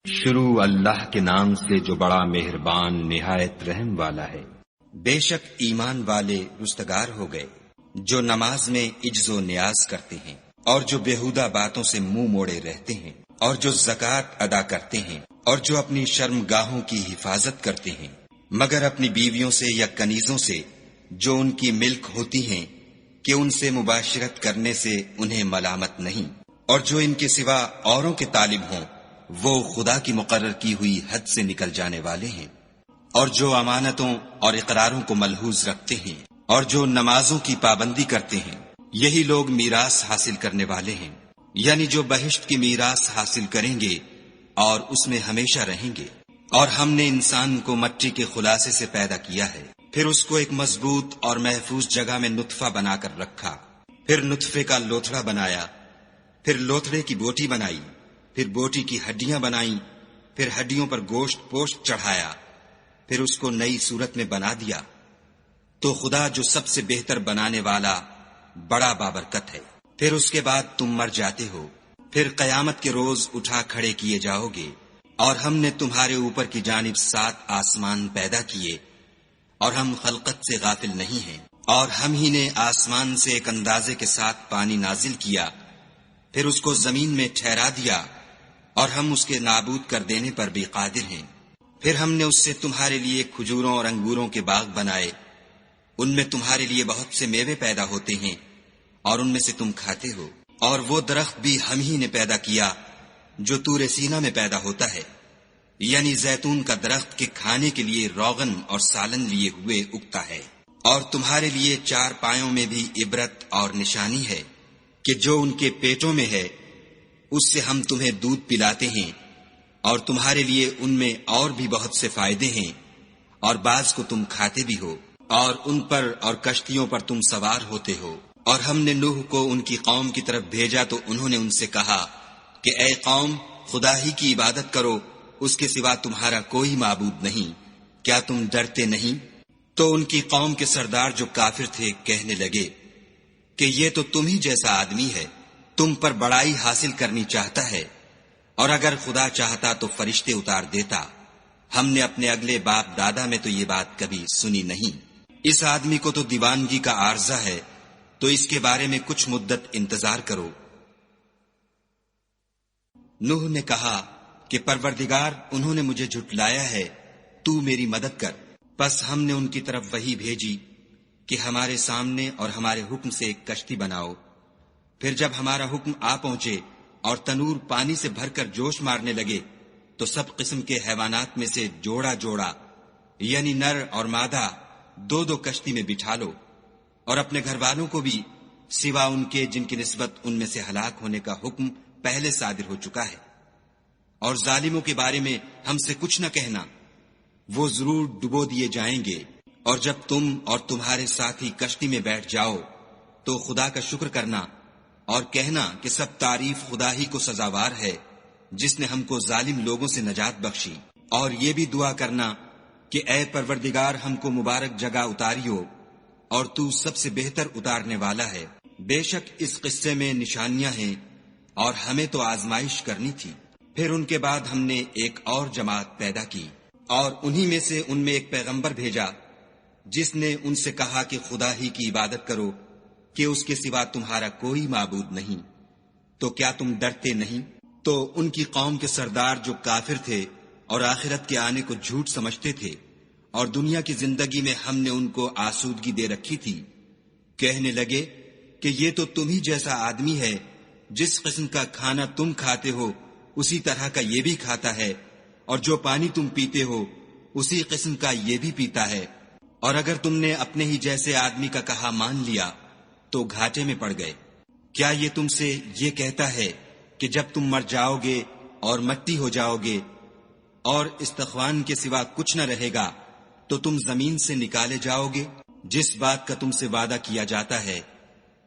شروع اللہ کے نام سے جو بڑا مہربان نہایت رحم والا ہے۔ بے شک ایمان والے رستگار ہو گئے جو نماز میں عجز و نیاز کرتے ہیں اور جو بیہودہ باتوں سے منہ موڑے رہتے ہیں اور جو زکوٰۃ ادا کرتے ہیں اور جو اپنی شرم گاہوں کی حفاظت کرتے ہیں مگر اپنی بیویوں سے یا کنیزوں سے جو ان کی ملک ہوتی ہیں کہ ان سے مباشرت کرنے سے انہیں ملامت نہیں، اور جو ان کے سوا اوروں کے طالب ہوں وہ خدا کی مقرر کی ہوئی حد سے نکل جانے والے ہیں، اور جو امانتوں اور اقراروں کو ملحوظ رکھتے ہیں اور جو نمازوں کی پابندی کرتے ہیں، یہی لوگ میراث حاصل کرنے والے ہیں، یعنی جو بہشت کی میراث حاصل کریں گے اور اس میں ہمیشہ رہیں گے۔ اور ہم نے انسان کو مٹی کے خلاصے سے پیدا کیا ہے، پھر اس کو ایک مضبوط اور محفوظ جگہ میں نطفہ بنا کر رکھا، پھر نطفے کا لوتھڑا بنایا، پھر لوتھڑے کی بوٹی بنائی، پھر بوٹی کی ہڈیاں بنائیں، پھر ہڈیوں پر گوشت پوشت چڑھایا، پھر اس کو نئی صورت میں بنا دیا۔ تو خدا جو سب سے بہتر بنانے والا بڑا بابرکت ہے۔ پھر اس کے بعد تم مر جاتے ہو، پھر قیامت کے روز اٹھا کھڑے کیے جاؤ گے، اور ہم نے تمہارے اوپر کی جانب 7 آسمان پیدا کیے، اور ہم خلقت سے غافل نہیں ہیں، اور ہم ہی نے آسمان سے ایک اندازے کے ساتھ پانی نازل کیا، پھر اس کو زمین میں ٹھہرا دیا، اور ہم اس کے نابود کر دینے پر بھی قادر ہیں۔ پھر ہم نے اس سے تمہارے لیے کھجوروں اور انگوروں کے باغ بنائے، ان میں تمہارے لیے بہت سے میوے پیدا ہوتے ہیں اور ان میں سے تم کھاتے ہو، اور وہ درخت بھی ہم ہی نے پیدا کیا جو طور سینا میں پیدا ہوتا ہے، یعنی زیتون کا درخت کے کھانے کے لیے روغن اور سالن لیے ہوئے اگتا ہے۔ اور تمہارے لیے 4 پایوں میں بھی عبرت اور نشانی ہے کہ جو ان کے پیٹوں میں ہے اس سے ہم تمہیں دودھ پلاتے ہیں، اور تمہارے لیے ان میں اور بھی بہت سے فائدے ہیں، اور بعض کو تم کھاتے بھی ہو، اور ان پر اور کشتیوں پر تم سوار ہوتے ہو۔ اور ہم نے نوح کو ان کی قوم کی طرف بھیجا تو انہوں نے ان سے کہا کہ اے قوم، خدا ہی کی عبادت کرو، اس کے سوا تمہارا کوئی معبود نہیں، کیا تم ڈرتے نہیں؟ تو ان کی قوم کے سردار جو کافر تھے کہنے لگے کہ یہ تو تم ہی جیسا آدمی ہے، تم پر بڑائی حاصل کرنی چاہتا ہے، اور اگر خدا چاہتا تو فرشتے اتار دیتا، ہم نے اپنے اگلے باپ دادا میں تو یہ بات کبھی سنی نہیں۔ اس آدمی کو تو دیوانگی کا عارضہ ہے، تو اس کے بارے میں کچھ مدت انتظار کرو۔ نوح نے کہا کہ پروردگار، انہوں نے مجھے جھٹلایا ہے، تو میری مدد کر۔ پس ہم نے ان کی طرف وحی بھیجی کہ ہمارے سامنے اور ہمارے حکم سے ایک کشتی بناؤ۔ پھر جب ہمارا حکم آ پہنچے اور تنور پانی سے بھر کر جوش مارنے لگے تو سب قسم کے حیوانات میں سے جوڑا جوڑا، یعنی نر اور مادہ، 2 کشتی میں بٹھا لو، اور اپنے گھر والوں کو بھی سوا ان کے جن کی نسبت ان میں سے ہلاک ہونے کا حکم پہلے صادر ہو چکا ہے۔ اور ظالموں کے بارے میں ہم سے کچھ نہ کہنا، وہ ضرور ڈبو دیے جائیں گے۔ اور جب تم اور تمہارے ساتھی کشتی میں بیٹھ جاؤ تو خدا کا شکر کرنا اور کہنا کہ سب تعریف خدا ہی کو سزاوار ہے جس نے ہم کو ظالم لوگوں سے نجات بخشی، اور یہ بھی دعا کرنا کہ اے پروردگار، ہم کو مبارک جگہ اتاریو، اور تو سب سے بہتر اتارنے والا ہے۔ بے شک اس قصے میں نشانیاں ہیں اور ہمیں تو آزمائش کرنی تھی۔ پھر ان کے بعد ہم نے ایک اور جماعت پیدا کی، اور انہی میں سے ان میں ایک پیغمبر بھیجا جس نے ان سے کہا کہ خدا ہی کی عبادت کرو کہ اس کے سوا تمہارا کوئی معبود نہیں، تو کیا تم ڈرتے نہیں؟ تو ان کی قوم کے سردار جو کافر تھے اور آخرت کے آنے کو جھوٹ سمجھتے تھے اور دنیا کی زندگی میں ہم نے ان کو آسودگی دے رکھی تھی، کہنے لگے کہ یہ تو تم ہی جیسا آدمی ہے، جس قسم کا کھانا تم کھاتے ہو اسی طرح کا یہ بھی کھاتا ہے، اور جو پانی تم پیتے ہو اسی قسم کا یہ بھی پیتا ہے، اور اگر تم نے اپنے ہی جیسے آدمی کا کہا مان لیا تو گھاٹے میں پڑ گئے۔ کیا یہ تم سے یہ کہتا ہے کہ جب تم مر جاؤ گے اور مٹی ہو جاؤ گے اور استخوان کے سوا کچھ نہ رہے گا تو تم زمین سے نکالے جاؤ گے؟ جس بات کا تم سے وعدہ کیا جاتا ہے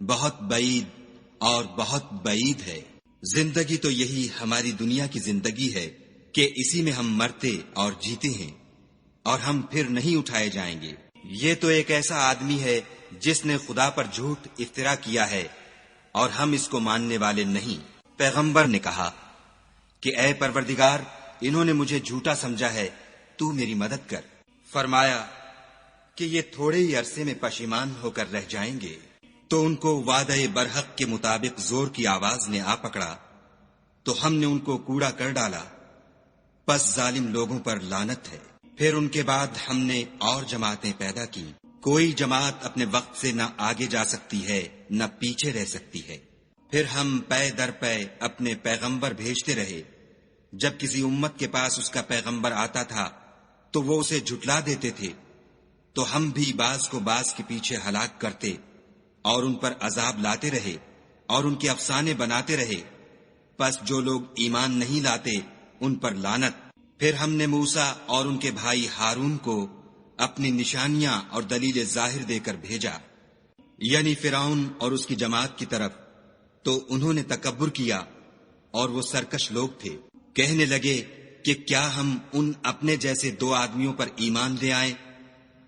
بہت بعید اور بہت بعید ہے۔ زندگی تو یہی ہماری دنیا کی زندگی ہے کہ اسی میں ہم مرتے اور جیتے ہیں، اور ہم پھر نہیں اٹھائے جائیں گے۔ یہ تو ایک ایسا آدمی ہے جس نے خدا پر جھوٹ افترا کیا ہے، اور ہم اس کو ماننے والے نہیں۔ پیغمبر نے کہا کہ اے پروردگار، انہوں نے مجھے جھوٹا سمجھا ہے، تو میری مدد کر۔ فرمایا کہ یہ تھوڑے ہی عرصے میں پشیمان ہو کر رہ جائیں گے۔ تو ان کو وعدہ برحق کے مطابق زور کی آواز نے آ پکڑا تو ہم نے ان کو کوڑا کر ڈالا، پس ظالم لوگوں پر لعنت ہے۔ پھر ان کے بعد ہم نے اور جماعتیں پیدا کی۔ کوئی جماعت اپنے وقت سے نہ آگے جا سکتی ہے نہ پیچھے رہ سکتی ہے۔ پھر ہم پے در پے اپنے پیغمبر بھیجتے رہے۔ جب کسی امت کے پاس اس کا پیغمبر آتا تھا تو وہ اسے جھٹلا دیتے تھے، تو ہم بھی بعض کو بعض کے پیچھے ہلاک کرتے اور ان پر عذاب لاتے رہے اور ان کے افسانے بناتے رہے۔ پس جو لوگ ایمان نہیں لاتے ان پر لعنت۔ پھر ہم نے موسیٰ اور ان کے بھائی ہارون کو اپنی نشانیاں اور دلیل ظاہر دے کر بھیجا، یعنی فرعون اور اس کی جماعت کی طرف، تو انہوں نے تکبر کیا اور وہ سرکش لوگ تھے۔ کہنے لگے کہ کیا ہم ان اپنے جیسے 2 آدمیوں پر ایمان لے آئیں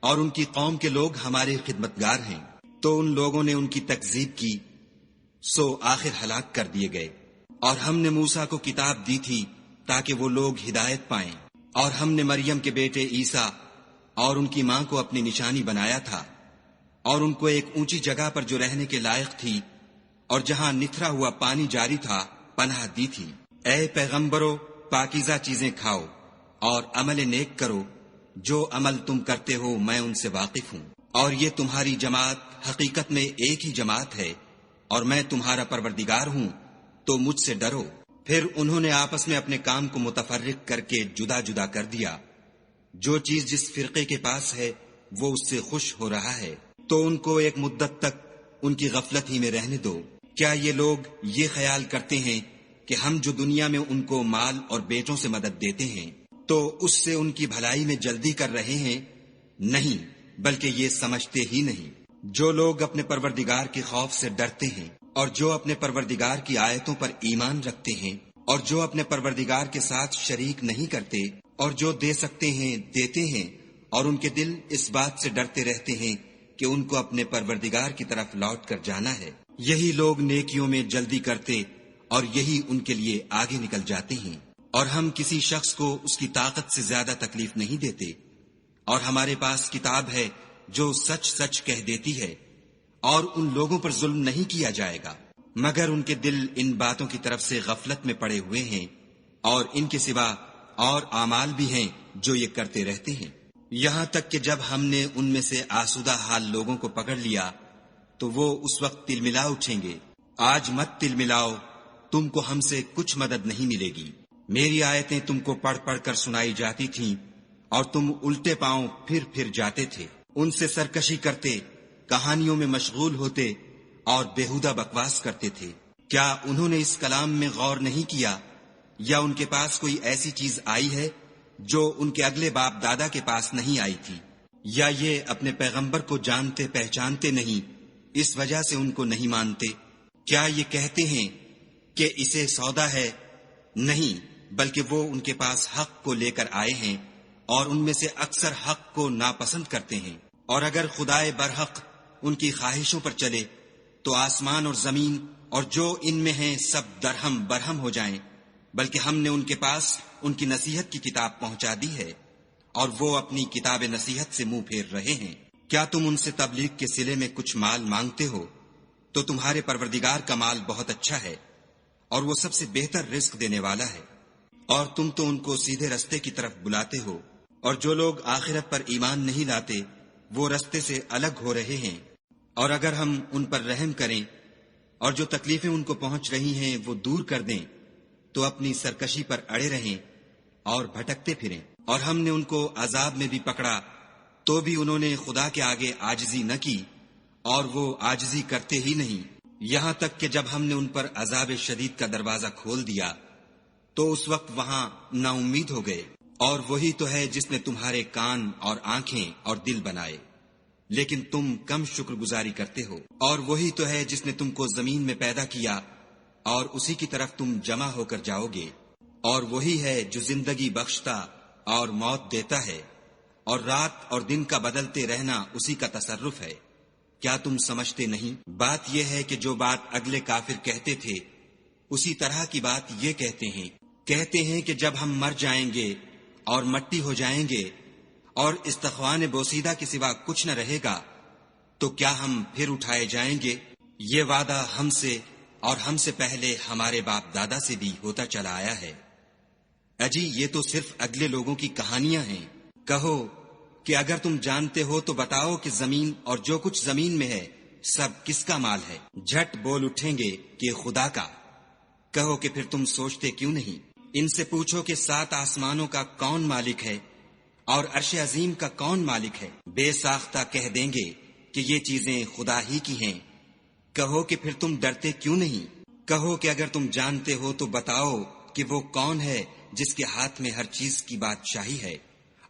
اور ان کی قوم کے لوگ ہمارے خدمتگار ہیں؟ تو ان لوگوں نے ان کی تکذیب کی، سو آخر ہلاک کر دیے گئے۔ اور ہم نے موسیٰ کو کتاب دی تھی تاکہ وہ لوگ ہدایت پائیں، اور ہم نے مریم کے بیٹے عیسیٰ اور ان کی ماں کو اپنی نشانی بنایا تھا، اور ان کو ایک اونچی جگہ پر جو رہنے کے لائق تھی اور جہاں نتھرا ہوا پانی جاری تھا پناہ دی تھی۔ اے پیغمبرو، پاکیزہ چیزیں کھاؤ اور عمل نیک کرو، جو عمل تم کرتے ہو میں ان سے واقف ہوں، اور یہ تمہاری جماعت حقیقت میں ایک ہی جماعت ہے، اور میں تمہارا پروردگار ہوں، تو مجھ سے ڈرو۔ پھر انہوں نے آپس میں اپنے کام کو متفرق کر کے جدا جدا کر دیا۔ جو چیز جس فرقے کے پاس ہے وہ اس سے خوش ہو رہا ہے، تو ان کو ایک مدت تک ان کی غفلت ہی میں رہنے دو۔ کیا یہ لوگ یہ خیال کرتے ہیں کہ ہم جو دنیا میں ان کو مال اور بیٹوں سے مدد دیتے ہیں تو اس سے ان کی بھلائی میں جلدی کر رہے ہیں؟ نہیں، بلکہ یہ سمجھتے ہی نہیں۔ جو لوگ اپنے پروردگار کے خوف سے ڈرتے ہیں اور جو اپنے پروردگار کی آیتوں پر ایمان رکھتے ہیں اور جو اپنے پروردگار کے ساتھ شریک نہیں کرتے اور جو دے سکتے ہیں دیتے ہیں، اور ان کے دل اس بات سے ڈرتے رہتے ہیں کہ ان کو اپنے پروردگار کی طرف لوٹ کر جانا ہے، یہی لوگ نیکیوں میں جلدی کرتے اور یہی ان کے لیے آگے نکل جاتے ہیں۔ اور ہم کسی شخص کو اس کی طاقت سے زیادہ تکلیف نہیں دیتے، اور ہمارے پاس کتاب ہے جو سچ سچ کہہ دیتی ہے، اور ان لوگوں پر ظلم نہیں کیا جائے گا، مگر ان کے دل ان باتوں کی طرف سے غفلت میں پڑے ہوئے ہیں، اور ان کے سوا اور اعمال بھی ہیں جو یہ کرتے رہتے ہیں۔ یہاں تک کہ جب ہم نے ان میں سے آسودہ حال لوگوں کو پکڑ لیا تو وہ اس وقت تل ملا اٹھیں گے۔ آج مت تل ملاؤ، تم کو ہم سے کچھ مدد نہیں ملے گی۔ میری آیتیں تم کو پڑھ پڑھ کر سنائی جاتی تھیں اور تم الٹے پاؤں پھر جاتے تھے، ان سے سرکشی کرتے، کہانیوں میں مشغول ہوتے اور بیہودہ بکواس کرتے تھے۔ کیا انہوں نے اس کلام میں غور نہیں کیا، یا ان کے پاس کوئی ایسی چیز آئی ہے جو ان کے اگلے باپ دادا کے پاس نہیں آئی تھی، یا یہ اپنے پیغمبر کو جانتے پہچانتے نہیں اس وجہ سے ان کو نہیں مانتے؟ کیا یہ کہتے ہیں کہ اسے سودا ہے؟ نہیں، بلکہ وہ ان کے پاس حق کو لے کر آئے ہیں، اور ان میں سے اکثر حق کو ناپسند کرتے ہیں۔ اور اگر خدائے برحق ان کی خواہشوں پر چلے تو آسمان اور زمین اور جو ان میں ہیں سب درہم برہم ہو جائیں، بلکہ ہم نے ان کے پاس ان کی نصیحت کی کتاب پہنچا دی ہے، اور وہ اپنی کتاب نصیحت سے منہ پھیر رہے ہیں۔ کیا تم ان سے تبلیغ کے صلے میں کچھ مال مانگتے ہو؟ تو تمہارے پروردگار کا مال بہت اچھا ہے، اور وہ سب سے بہتر رزق دینے والا ہے، اور تم تو ان کو سیدھے رستے کی طرف بلاتے ہو، اور جو لوگ آخرت پر ایمان نہیں لاتے وہ رستے سے الگ ہو رہے ہیں۔ اور اگر ہم ان پر رحم کریں اور جو تکلیفیں ان کو پہنچ رہی ہیں وہ دور کر دیں تو اپنی سرکشی پر اڑے رہیں اور بھٹکتے پھریں۔ اور ہم نے ان کو عذاب میں بھی پکڑا تو بھی انہوں نے خدا کے آگے عاجزی نہ کی، اور وہ عاجزی کرتے ہی نہیں، یہاں تک کہ جب ہم نے ان پر عذاب شدید کا دروازہ کھول دیا تو اس وقت وہاں نا امید ہو گئے۔ اور وہی تو ہے جس نے تمہارے کان اور آنکھیں اور دل بنائے، لیکن تم کم شکر گزاری کرتے ہو۔ اور وہی تو ہے جس نے تم کو زمین میں پیدا کیا اور اسی کی طرف تم جمع ہو کر جاؤ گے۔ اور وہی ہے جو زندگی بخشتا اور موت دیتا ہے، اور رات اور دن کا بدلتے رہنا اسی کا تصرف ہے۔ کیا تم سمجھتے نہیں؟ بات یہ ہے کہ جو بات اگلے کافر کہتے تھے اسی طرح کی بات یہ کہتے ہیں کہتے ہیں کہ جب ہم مر جائیں گے اور مٹی ہو جائیں گے اور استخوان بوسیدہ کے سوا کچھ نہ رہے گا تو کیا ہم پھر اٹھائے جائیں گے؟ یہ وعدہ ہم سے اور ہم سے پہلے ہمارے باپ دادا سے بھی ہوتا چلا آیا ہے۔ اجی یہ تو صرف اگلے لوگوں کی کہانیاں ہیں۔ کہو کہ اگر تم جانتے ہو تو بتاؤ کہ زمین اور جو کچھ زمین میں ہے سب کس کا مال ہے؟ جھٹ بول اٹھیں گے کہ خدا کا۔ کہو کہ پھر تم سوچتے کیوں نہیں؟ ان سے پوچھو کہ 7 آسمانوں کا کون مالک ہے اور عرش عظیم کا کون مالک ہے؟ بے ساختہ کہہ دیں گے کہ یہ چیزیں خدا ہی کی ہیں۔ کہو کہ پھر تم ڈرتے کیوں نہیں؟ کہو کہ اگر تم جانتے ہو تو بتاؤ کہ وہ کون ہے جس کے ہاتھ میں ہر چیز کی بادشاہی ہے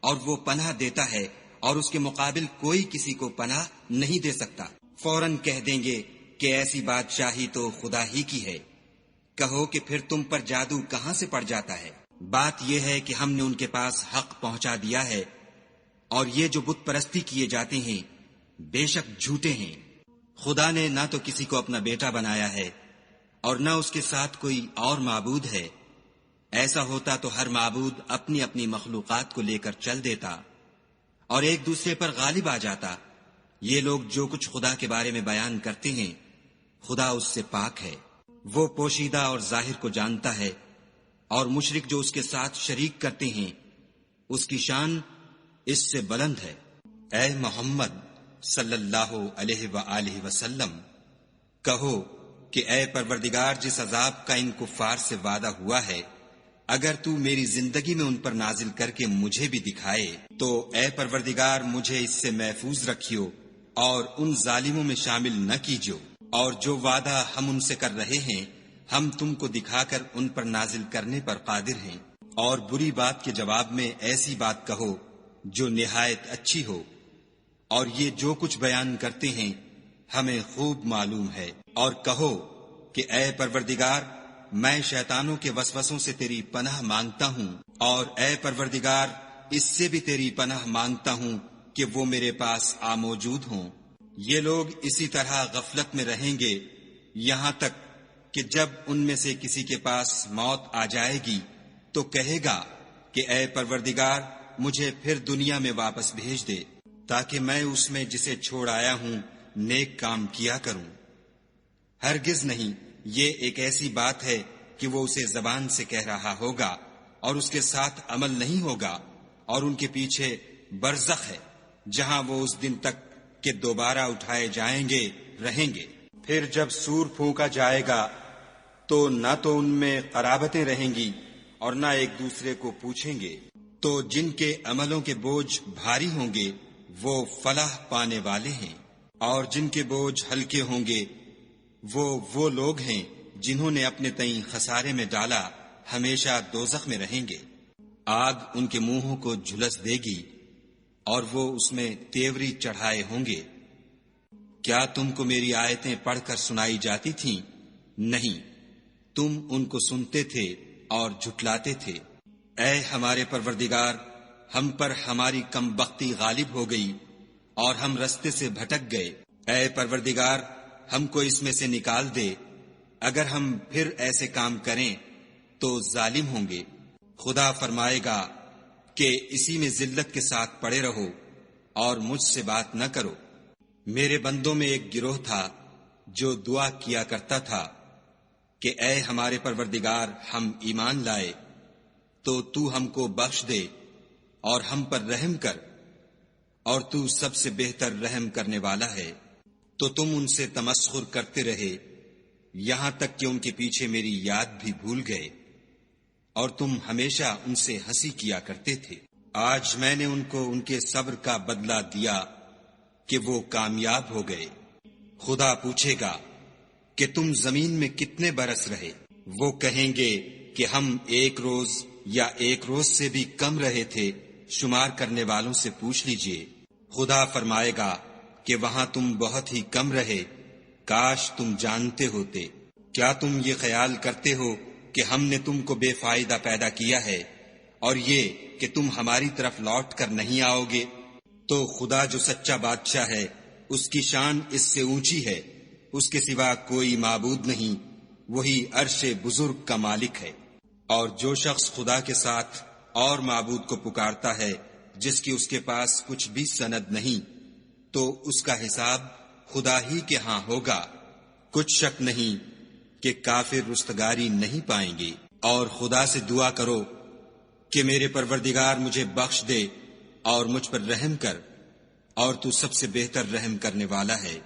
اور وہ پناہ دیتا ہے اور اس کے مقابل کوئی کسی کو پناہ نہیں دے سکتا۔ فوراً کہہ دیں گے کہ ایسی بادشاہی تو خدا ہی کی ہے۔ کہو کہ پھر تم پر جادو کہاں سے پڑ جاتا ہے؟ بات یہ ہے کہ ہم نے ان کے پاس حق پہنچا دیا ہے اور یہ جو بت پرستی کیے جاتے ہیں بے شک جھوٹے ہیں۔ خدا نے نہ تو کسی کو اپنا بیٹا بنایا ہے اور نہ اس کے ساتھ کوئی اور معبود ہے۔ ایسا ہوتا تو ہر معبود اپنی اپنی مخلوقات کو لے کر چل دیتا اور ایک دوسرے پر غالب آ جاتا۔ یہ لوگ جو کچھ خدا کے بارے میں بیان کرتے ہیں خدا اس سے پاک ہے، وہ پوشیدہ اور ظاہر کو جانتا ہے، اور مشرک جو اس کے ساتھ شریک کرتے ہیں اس کی شان اس سے بلند ہے۔ اے محمد صلی اللہ علیہ وآلہ وسلم، کہو کہ اے پروردگار، جس عذاب کا ان کفار سے وعدہ ہوا ہے اگر تو میری زندگی میں ان پر نازل کر کے مجھے بھی دکھائے تو اے پروردگار مجھے اس سے محفوظ رکھیو اور ان ظالموں میں شامل نہ کیجو، اور جو وعدہ ہم ان سے کر رہے ہیں ہم تم کو دکھا کر ان پر نازل کرنے پر قادر ہیں۔ اور بری بات کے جواب میں ایسی بات کہو جو نہایت اچھی ہو، اور یہ جو کچھ بیان کرتے ہیں ہمیں خوب معلوم ہے۔ اور کہو کہ اے پروردگار میں شیطانوں کے وسوسوں سے تیری پناہ مانگتا ہوں، اور اے پروردگار اس سے بھی تیری پناہ مانگتا ہوں کہ وہ میرے پاس آ موجود ہوں۔ یہ لوگ اسی طرح غفلت میں رہیں گے یہاں تک کہ جب ان میں سے کسی کے پاس موت آ جائے گی تو کہے گا کہ اے پروردگار مجھے پھر دنیا میں واپس بھیج دے تاکہ میں اس میں جسے چھوڑ آیا ہوں نیک کام کیا کروں۔ ہرگز نہیں، یہ ایک ایسی بات ہے کہ وہ اسے زبان سے کہہ رہا ہوگا اور اس کے ساتھ عمل نہیں ہوگا، اور ان کے پیچھے برزخ ہے جہاں وہ اس دن تک کہ دوبارہ اٹھائے جائیں گے رہیں گے۔ پھر جب سور پھونکا جائے گا تو نہ تو ان میں قرابتیں رہیں گی اور نہ ایک دوسرے کو پوچھیں گے۔ تو جن کے عملوں کے بوجھ بھاری ہوں گے وہ فلاح پانے والے ہیں، اور جن کے بوجھ ہلکے ہوں گے وہ لوگ ہیں جنہوں نے اپنے تئیں خسارے میں ڈالا، ہمیشہ دوزخ میں رہیں گے۔ آگ ان کے منہوں کو جھلس دے گی اور وہ اس میں تیوری چڑھائے ہوں گے۔ کیا تم کو میری آیتیں پڑھ کر سنائی جاتی تھیں؟ نہیں، تم ان کو سنتے تھے اور جھٹلاتے تھے۔ اے ہمارے پروردگار، ہم پر ہماری کم بختی غالب ہو گئی اور ہم رستے سے بھٹک گئے۔ اے پروردگار ہم کو اس میں سے نکال دے، اگر ہم پھر ایسے کام کریں تو ظالم ہوں گے۔ خدا فرمائے گا کہ اسی میں ذلت کے ساتھ پڑے رہو اور مجھ سے بات نہ کرو۔ میرے بندوں میں ایک گروہ تھا جو دعا کیا کرتا تھا کہ اے ہمارے پروردگار ہم ایمان لائے تو ہم کو بخش دے اور ہم پر رحم کر، اور تو سب سے بہتر رحم کرنے والا ہے۔ تو تم ان سے تمسخر کرتے رہے یہاں تک کہ ان کے پیچھے میری یاد بھی بھول گئے، اور تم ہمیشہ ان سے ہنسی کیا کرتے تھے۔ آج میں نے ان کو ان کے صبر کا بدلہ دیا کہ وہ کامیاب ہو گئے۔ خدا پوچھے گا کہ تم زمین میں کتنے برس رہے؟ وہ کہیں گے کہ ہم 1 روز یا 1 روز سے بھی کم رہے تھے، شمار کرنے والوں سے پوچھ لیجئے۔ خدا فرمائے گا کہ وہاں تم بہت ہی کم رہے، کاش تم جانتے ہوتے۔ کیا تم یہ خیال کرتے ہو کہ ہم نے تم کو بے فائدہ پیدا کیا ہے اور یہ کہ تم ہماری طرف لوٹ کر نہیں آؤ گے؟ تو خدا جو سچا بادشاہ ہے اس کی شان اس سے اونچی ہے، اس کے سوا کوئی معبود نہیں، وہی عرش بزرگ کا مالک ہے۔ اور جو شخص خدا کے ساتھ اور معبود کو پکارتا ہے جس کی اس کے پاس کچھ بھی سند نہیں، تو اس کا حساب خدا ہی کے ہاں ہوگا۔ کچھ شک نہیں کہ کافر رستگاری نہیں پائیں گے۔ اور خدا سے دعا کرو کہ میرے پروردگار مجھے بخش دے اور مجھ پر رحم کر، اور تو سب سے بہتر رحم کرنے والا ہے۔